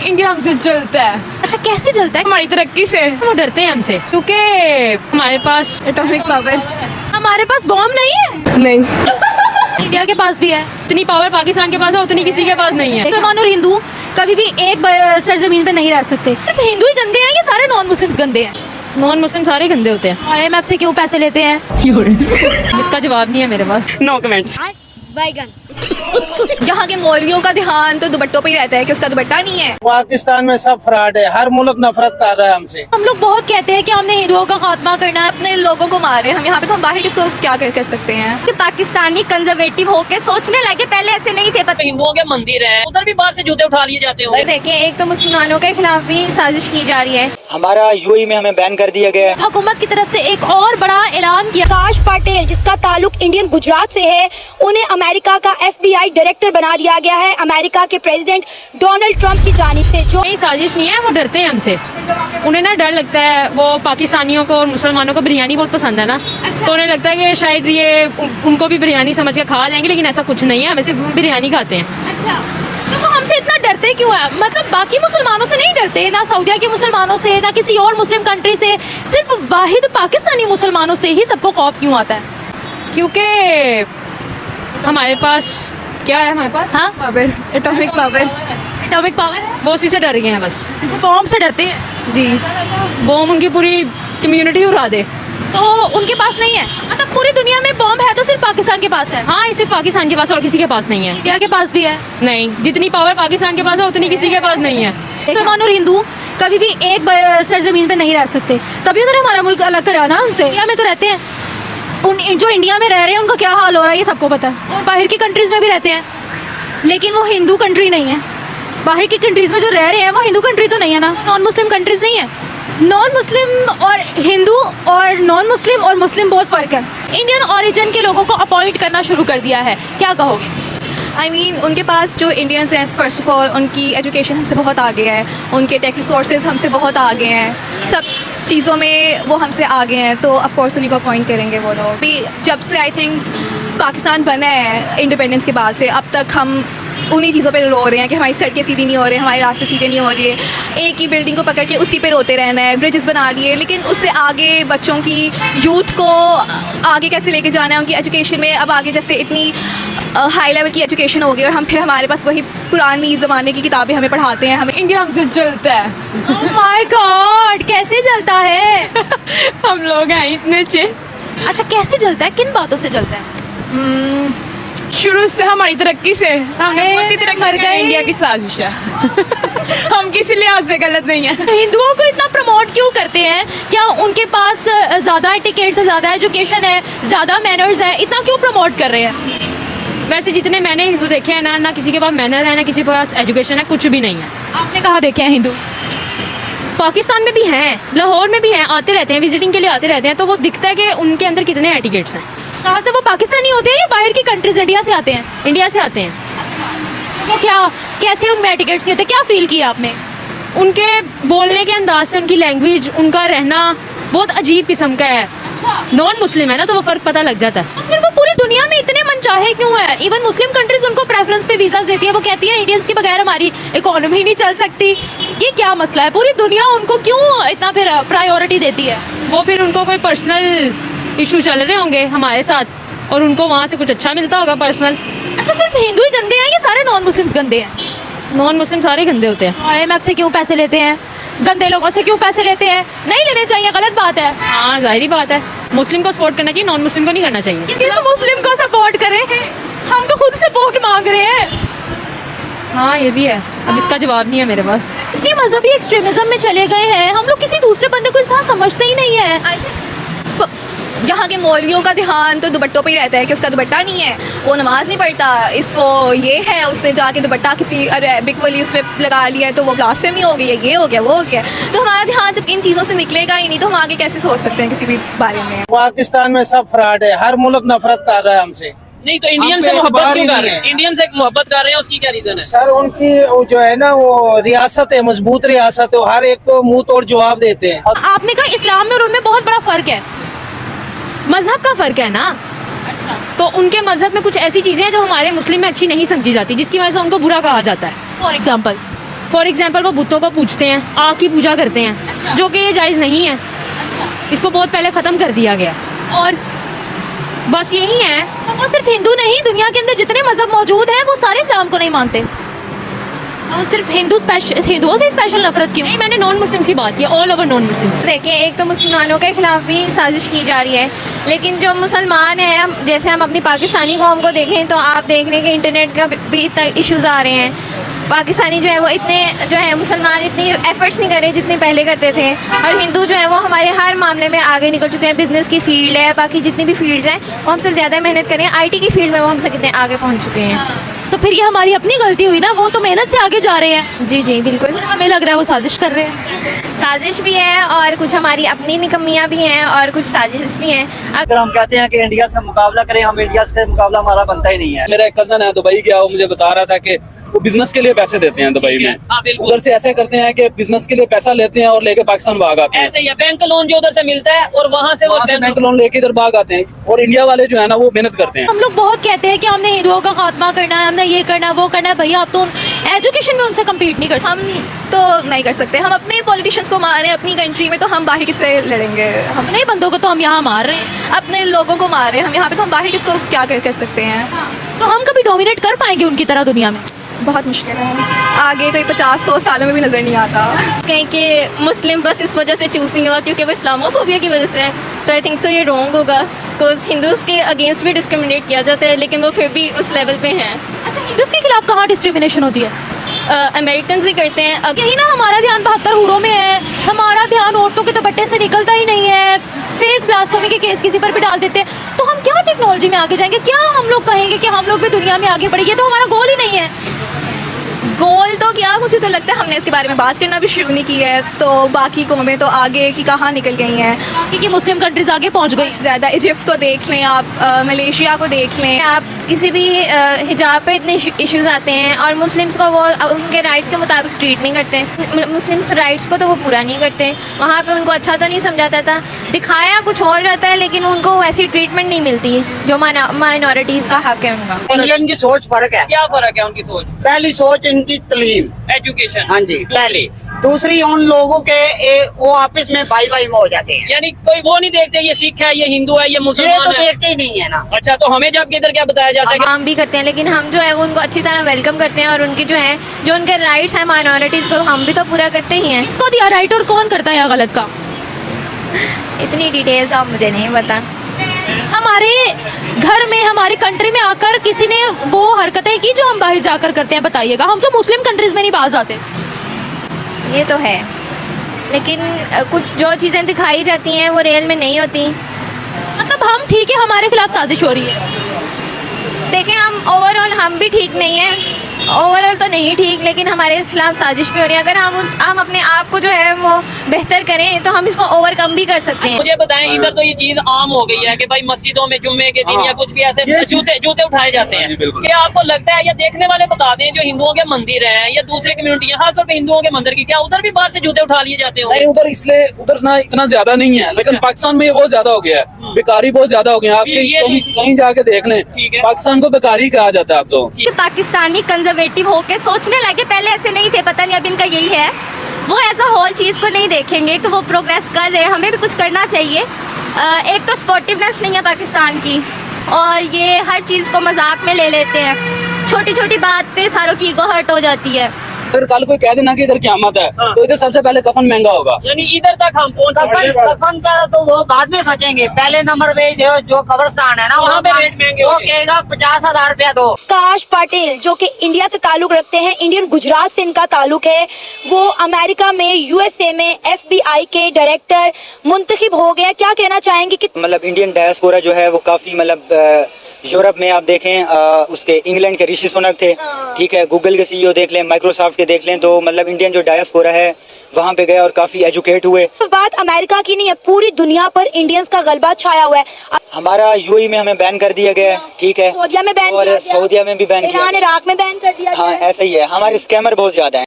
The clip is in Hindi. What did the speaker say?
इंडिया हमसे जलता है। अच्छा, कैसे जलता है? हमारी तरक्की से। वो डरते हैं हमसे क्योंकि हमारे पास एटॉमिक पावर। हमारे पास बॉम्ब नहीं है। नहीं, इंडिया के पास भी है। इतनी पावर पाकिस्तान के पास है उतनी किसी के पास नहीं है। मुसलमान और हिंदू कभी भी एक सरजमीन पे नहीं रह सकते। सिर्फ हिंदू ही गंदे हैं या सारे नॉन मुस्लिम्स गंदे हैं? नॉन मुस्लिम सारे गंदे होते हैं। IMF से क्यों पैसे लेते हैं? इसका जवाब नहीं है मेरे पास। No comments. यहाँ के मौलवियों का ध्यान तो दुपट्टों पे ही रहता है कि उसका दुपट्टा नहीं है। पाकिस्तान में सब फ्रॉड है, हर मुल्क नफरत कर रहा है हमसे। हम लोग बहुत कहते हैं कि हमने हिंदुओं का खात्मा करना है। अपने लोगों को मारे हम यहाँ पे, तो हम बाहर किसको क्या कर सकते हैं? कि पाकिस्तानी कंजर्वेटिव होके सोचने लगे, पहले ऐसे नहीं थे। हिंदुओं के मंदिर हैं, उधर भी बाहर से जूते उठा लिए जाते हो। देखिए, एक तो मुसलमानों के खिलाफ भी साजिश की जा रही है। हमारा यूएई में हमें बैन कर दिया गया है। हुकूमत की तरफ से एक और बड़ा ऐलान किया। आकाश पटेल, जिसका ताल्लुक इंडियन गुजरात से है, उन्हें अमेरिका का FBI डायरेक्टर बना दिया गया है अमेरिका के प्रेसिडेंट डोनाल्ड ट्रंप की जानिब से। जो नहीं, साजिश नहीं है, वो डरते हैं हमसे। उन्हें ना डर लगता है, वो पाकिस्तानियों को और मुसलमानों को बिरयानी बहुत पसंद है ना। तो उन्हें लगता है कि शायद ये उनको भी बिरयानी समझ के खा जाएंगे, लेकिन ऐसा कुछ नहीं है। वैसे बिरयानी खाते हैं। अच्छा, तो वो हमसे इतना डरते क्यों है? मतलब बाकी मुसलमानों से नहीं डरते, ना सऊदिया के मुसलमानों से, ना किसी और मुस्लिम कंट्री से, सिर्फ वाहिद पाकिस्तानी मुसलमानों से ही सबको खौफ क्यों आता है? क्योंकि हमारे पास क्या है? हमारे पास हाँ, power, atomic power. Atomic power है। वो उसी से डर गए हैं बस। बॉम्ब से डरते हैं जी। बॉम्ब उनकी पूरी कम्युनिटी उड़ा दे तो उनके पास नहीं है। मतलब पूरी दुनिया में बॉम्ब है तो सिर्फ पाकिस्तान के पास है। हाँ, ये सिर्फ पाकिस्तान के पास और किसी के पास नहीं है। इंडिया के पास भी है। नहीं, जितनी पावर पाकिस्तान के पास है उतनी किसी के पास नहीं है। मुसलमान और हिंदू कभी भी एक सरजमीन पे नहीं रह सकते, तभी उन्होंने हमारा मुल्क अलग करा ना हमसे। इंडिया में तो रहते हैं। जो इंडिया में रह रहे हैं उनका क्या हाल हो रहा है ये सबको पता है। और बाहर की कंट्रीज में भी रहते हैं, लेकिन वो हिंदू कंट्री नहीं है। बाहर की कंट्रीज में जो रह रहे हैं वो हिंदू कंट्री तो नहीं है ना, नॉन मुस्लिम कंट्रीज नहीं है। नॉन मुस्लिम और हिंदू और नॉन मुस्लिम और मुस्लिम बहुत फ़र्क है। इंडियन ओरिजिन के लोगों को अपॉइंट करना शुरू कर दिया है, क्या कहोगे? I mean, उनके पास जो इंडियंस हैं, फर्स्ट ऑफ ऑल उनकी एजुकेशन हमसे बहुत आगे है, उनके टेक रिसोर्सेज हमसे बहुत आगे हैं, सब चीज़ों में वो हमसे आगे हैं, तो ऑफ कोर्स उन्हीं को अपॉइंट करेंगे वो लोग भी। जब से आई थिंक पाकिस्तान बना है इंडिपेंडेंस के बाद से, अब तक हम उन्हीं चीज़ों पे रो रहे हैं कि हमारी सड़कें सीधी नहीं हो रही, हमारे रास्ते सीधे नहीं हो रही है। एक ही बिल्डिंग को पकड़ के उसी पे रोते रहना है। ब्रिजेस बना लिए, लेकिन उससे आगे बच्चों की, यूथ को आगे कैसे लेके जाना है उनकी एजुकेशन में। अब आगे जैसे इतनी हाई लेवल की एजुकेशन हो गई और हम फिर हमारे पास वही पुरानी ज़माने की किताबें हमें पढ़ाते हैं। हमें इंडिया हमसे जलता है। Oh my God, कैसे जलता है? हम लोग हैं इतने अच्छे। अच्छा, कैसे जलता है? किन बातों से जलता है? शुरू से हमारी तरक्की से। हमने बहुत ही तरक्की मर गए। इंडिया की साजिश है। हम किसी लिहाज से गलत नहीं है। हिंदुओं को इतना प्रमोट क्यों करते हैं? क्या उनके पास ज़्यादा एटिकेट्स है, ज़्यादा एजुकेशन है, ज़्यादा मैनर्स है? इतना क्यों प्रमोट कर रहे हैं? वैसे जितने मैंने हिंदू देखे हैं ना किसी के पास मैनर है, ना किसी के पास एजुकेशन है, कुछ भी नहीं है। आपने कहाँ देखे हैं हिंदू? पाकिस्तान में भी हैं, लाहौर में भी हैं, आते रहते हैं, विजिटिंग के लिए आते रहते हैं, तो वो दिखता है कि उनके अंदर कितने एटिकेट्स हैं। कहाँ से? वो पाकिस्तानी होते हैं या बाहर की कंट्रीज इंडिया से आते हैं? इंडिया से आते हैं। वो क्या, कैसे उनमें एटिकेट्स नहीं होते? क्या फील किया आपने? उनके बोलने के अंदाज से, उनकी लैंग्वेज, उनका रहना बहुत अजीब किस्म का है। नॉन मुस्लिम है ना, तो वो फ़र्क पता लग जाता है। तो फिर वो पूरी दुनिया में इतने मनचाहे क्यों है? इवन मुस्लिम कंट्रीज उनको प्रेफरेंस पे वीज़ा देती है। वो कहती है इंडियंस के बगैर हमारी इकोनॉमी नहीं चल सकती। ये क्या मसला है? पूरी दुनिया उनको क्यों इतना फिर प्रायोरिटी देती है? वो फिर उनको कोई पर्सनल इशू चल रहे होंगे हमारे साथ, और उनको वहाँ से कुछ अच्छा मिलता होगा पर्सनल। अच्छा, सिर्फ हिंदू ही गंदे हैं या सारे नॉन मुस्लिम्स गंदे हैं? नॉन मुस्लिम सारे गंदे होते हैं। IMF से क्यों पैसे लेते हैं? गंदे लोगों से क्यों पैसे लेते हैं? नहीं लेने चाहिए, गलत बात है। हाँ, जाहिर बात है। मुस्लिम को सपोर्ट करना चाहिए, नॉन मुस्लिम को नहीं करना चाहिए। किस मुस्लिम को सपोर्ट करें? हम तो खुद सपोर्ट मांग रहे हैं। हाँ, ये भी है। अब इसका जवाब नहीं है मेरे पास। इतनी मजहबी एक्सट्रीमिज्म में चले गए हैं हम लोग, किसी दूसरे बंदे को इंसान समझते ही नहीं है। यहाँ के मौलवियों का ध्यान तो दुपट्टों पे ही रहता है कि उसका दुपट्टा नहीं है, वो नमाज नहीं पढ़ता, इसको ये है, उसने जाके दुपट्टा किसी अरेबिक वाली उसमें लगा लिया है तो वो ब्लास्फेमी हो गई है, ये हो गया, वो हो गया। तो हमारा ध्यान जब इन चीज़ों से निकलेगा ही नहीं तो हम आगे कैसे सोच सकते हैं किसी भी बारे में? पाकिस्तान में सब फ्रॉड है, हर मुल्क नफरत कर रहा है हमसे। नहीं तो इंडियन से मोहब्बत क्यों कर रहे हैं? इंडियन से मोहब्बत कर रहे हैं, उसकी क्या रीजन है? सर उनकी वो जो है ना, वो रियासत है, मजबूत रियासत है, हर एक को मुंह तोड़ जवाब देते हैं। आपने कहा इस्लाम में और उनमें बहुत बड़ा फर्क है। मजहब का फ़र्क है ना। अच्छा, तो उनके मजहब में कुछ ऐसी चीज़ें हैं जो हमारे मुस्लिम में अच्छी नहीं समझी जाती, जिसकी वजह से उनको बुरा कहा जाता है। फॉर एग्जाम्पल फॉर एग्जाम्पल वो बुतों को पूजते हैं, आग की पूजा करते हैं, जो कि ये जायज़ नहीं है। इसको बहुत पहले ख़त्म कर दिया गया और बस यही है। तो वो सिर्फ हिंदू नहीं, दुनिया के अंदर जितने मजहब मौजूद हैं वो सारे इस्लाम को नहीं मानते। वो सिर्फ हिंदुओं से स्पेशल नफरत क्यों? नहीं, मैंने नॉन मुस्लिम्स की बात की, ऑल ओवर नॉन मुस्लिम्स। देखिए, एक तो मुसलमानों के खिलाफ भी साजिश की जा रही है, लेकिन जो मुसलमान हैं, जैसे हम अपनी पाकिस्तानी कौम को देखें तो आप देख रहे हैं कि इंटरनेट का भी इतना इश्यूज़ आ रहे हैं। पाकिस्तानी जो है वो इतने जो है मुसलमान इतनी एफर्ट्स नहीं कर रहे जितने पहले करते थे, और हिंदू जो है वो हमारे हर मामले में आगे निकल चुके हैं। बिजनेस की फील्ड है, बाकी जितनी भी फील्ड्स हैं वो हमसे ज़्यादा मेहनत करें। आईटी की फील्ड में वो हमसे कितने आगे पहुंच चुके हैं। तो फिर ये हमारी अपनी गलती हुई ना, वो तो मेहनत से आगे जा रहे हैं। जी जी बिल्कुल। हमें लग रहा है वो साजिश कर रहे हैं। साजिश भी है और कुछ हमारी अपनी निकम्मियाँ भी हैं और कुछ साजिश भी हैं। अगर हम कहते हैं कि इंडिया से मुकाबला करें, हम इंडिया से मुकाबला हमारा बनता ही नहीं है। मेरा एक कजन है दुबई गया, वो मुझे बता रहा था कि वो बिजनेस के लिए पैसे देते हैं दुबई में। उधर से ऐसे करते हैं कि बिजनेस के लिए पैसा लेते हैं और लेके पाकिस्तान भाग आते हैं। ऐसे ही बैंक लोन जो उधर से मिलता है और वहाँ से वो बैंक लोन लेके इधर भाग आते हैं, और इंडिया वाले जो है ना वो मेहनत करते हैं। हम लोग बहुत कहते हैं कि हमने हिंदुओं का खात्मा करना है, हमने ये करना है, वो करना है। भैया आप तो एजुकेशन में उनसे कम्पीट नहीं कर सकते। हम तो नहीं कर सकते। हम अपने पॉलिटिशियंस को मारे अपनी कंट्री में, तो हम बाहर किससे लड़ेंगे? हम अपने बंदों को तो हम यहाँ मार रहे हैं, अपने लोगों को मारे हम यहाँ पे, तो हम बाहर किसको क्या कर सकते हैं? तो हम कभी डोमिनेट कर पाएंगे उनकी तरह दुनिया में? बहुत मुश्किल है। आगे कोई 50-100 सालों में भी नज़र नहीं आता। कहीं कि मुस्लिम बस इस वजह से चूज़ नहीं हुआ क्योंकि वो इस्लामोफोबिया की वजह से है, तो आई थिंक सो ये रॉन्ग होगा। बिकॉज हिंदूज़ के अगेंस्ट भी डिस्क्रिमिनेट किया जाता है, लेकिन वो फिर भी उस लेवल पे हैं। अच्छा, हिंदूज के खिलाफ कहाँ डिस्क्रिमिनेशन होती है? अमेरिकन ही करते हैं। अब यही ना, हमारा ध्यान 72 हुरों में है, हमारा ध्यान औरतों के दुपट्टे से निकलता ही नहीं है। फेक ब्लास्फेमी के केस किसी पर भी डाल देते हैं। तो हम क्या टेक्नोलॉजी में आगे जाएंगे? क्या हम लोग कहेंगे कि हम लोग भी दुनिया में आगे बढ़े? ये तो हमारा गोल ही नहीं है। गोल तो क्या, मुझे तो लगता है हमने इसके बारे में बात करना भी शुरू नहीं की है, तो बाकी कौमें तो आगे की कहाँ निकल गई हैं। क्योंकि मुस्लिम कंट्रीज आगे पहुंच गई। ज़्यादा इजिप्ट को देख लें आप, मलेशिया को देख लें आप, किसी भी हिजाब पे इतने इश्यूज आते हैं और मुस्लिम्स को वो उनके राइट्स के मुताबिक ट्रीट नहीं करते। मुस्लिम्स राइट्स को तो वो पूरा नहीं करते। वहाँ पे उनको अच्छा तो नहीं समझाता था, दिखाया कुछ और जाता है, लेकिन उनको वैसी ट्रीटमेंट नहीं मिलती जो माइनॉरिटीज़ का हक है उनका। इंडियन की सोच फर्क है। क्या फर्क है उनकी सोच? पहली सोच इनकी तलीम, एजुकेशन। हाँ जी पहली। दूसरी, उन लोगों के वो आपस में भाई भाई में हो जाते हैं। यानी कोई वो नहीं देखते ये सिख है, ये हिंदू है, ये ये मुसलमान तो है। देखते ही नहीं है ना। अच्छा, तो हमें जब इधर क्या बताया जाता है? काम भी करते हैं, लेकिन हम जो है वो उनको अच्छी तरह वेलकम करते हैं और उनकी जो है जो उनके राइट्स हैं माइनॉरिटीज़ को हम भी तो पूरा करते ही हैं। किसको दिया राइट और कौन करता है यहाँ गलत काम? इतनी डिटेल्स अब मुझे नहीं पता। हमारे घर में, हमारी कंट्री में आकर किसी ने वो हरकतें की जो हम बाहर जाकर करते हैं, बताइएगा। हम तो मुस्लिम कंट्रीज में नहीं बाज आते। ये तो है, लेकिन कुछ जो चीज़ें दिखाई जाती हैं वो रियल में नहीं होती। मतलब हम ठीक है, हमारे खिलाफ साजिश हो रही है। देखें, हम ओवरऑल हम भी ठीक नहीं हैं, ओवरऑल तो नहीं ठीक, लेकिन हमारे खिलाफ साजिश भी हो रही है। अगर हम अपने आप को जो है वो बेहतर करें तो हम इसको ओवरकम भी कर सकते हैं। मुझे बताएं, इधर तो ये चीज आम हो गई है कि भाई मस्जिदों में जुम्मे के दिन या कुछ भी ऐसे जूते उठाए जाते हैं। क्या आपको लगता है, या देखने वाले बता दें जो हिंदुओं के मंदिर हैं या दूसरे कम्युनिटी है, खासतौर पे हिंदुओं के मंदिर की, क्या उधर भी बाहर से जूते उठा लिए जाते हैं? नहीं, उधर इसलिए उधर ना इतना ज्यादा नहीं है, लेकिन पाकिस्तान में ये बहुत ज्यादा हो गया है। बेकारी बहुत ज्यादा हो गया है। आपके कहीं जाके देख लें, पाकिस्तान को बेकारी कहा जाता है अब तो। पाकिस्तानी कंजर्वेटिव होके सोचने लगे, पहले ऐसे नहीं थे, पता नहीं अब इनका यही है। वो एज अ होल चीज़ को नहीं देखेंगे कि वो प्रोग्रेस कर रहे हैं, हमें भी कुछ करना चाहिए। एक तो स्पोर्टिवनेस नहीं है पाकिस्तान की, और ये हर चीज़ को मजाक में ले लेते हैं। छोटी छोटी बात पे सारों की ईगो हर्ट हो जाती है। अगर कल कोई कह देना कि इधर क़यामत है, तो इधर सबसे पहले कफन महंगा होगा। यानी इधर तक हम पहुंच कफन का तो वो बाद में सोचेंगे। पहले नंबर पे जो कब्रिस्तान है ना, वहाँ पे रेट महंगे वो कहेगा 50,000 रुपया दो। काश पाटिल जो कि इंडिया से ताल्लुक रखते हैं, इंडियन गुजरात से इनका ताल्लुक है, वो अमेरिका में, यूएसए में FBI के डायरेक्टर मुंतखब हो गया। क्या कहना चाहेंगे कि मतलब इंडियन डायस्पोरा जो है वो काफ़ी यूरोप में आप देखें, उसके इंग्लैंड के ऋषि सुनक थे, ठीक है, गूगल के CEO देख लें, माइक्रोसॉफ्ट के देख लें, तो मतलब इंडियन जो डायस्पोरा है वहाँ पे गए और काफ़ी एजुकेट हुए। बात अमेरिका की नहीं है, पूरी दुनिया पर इंडियंस का गलबा छाया हुआ है। हमारा UAE में हमें बैन कर दिया गया है, ठीक है, सऊदिया में बैन और किया गया, सऊदिया में भी बैन किया, ईरान इराक में बैन कर दिया गया। हाँ ऐसा ही है। हमारे स्कैमर बहुत ज़्यादा है।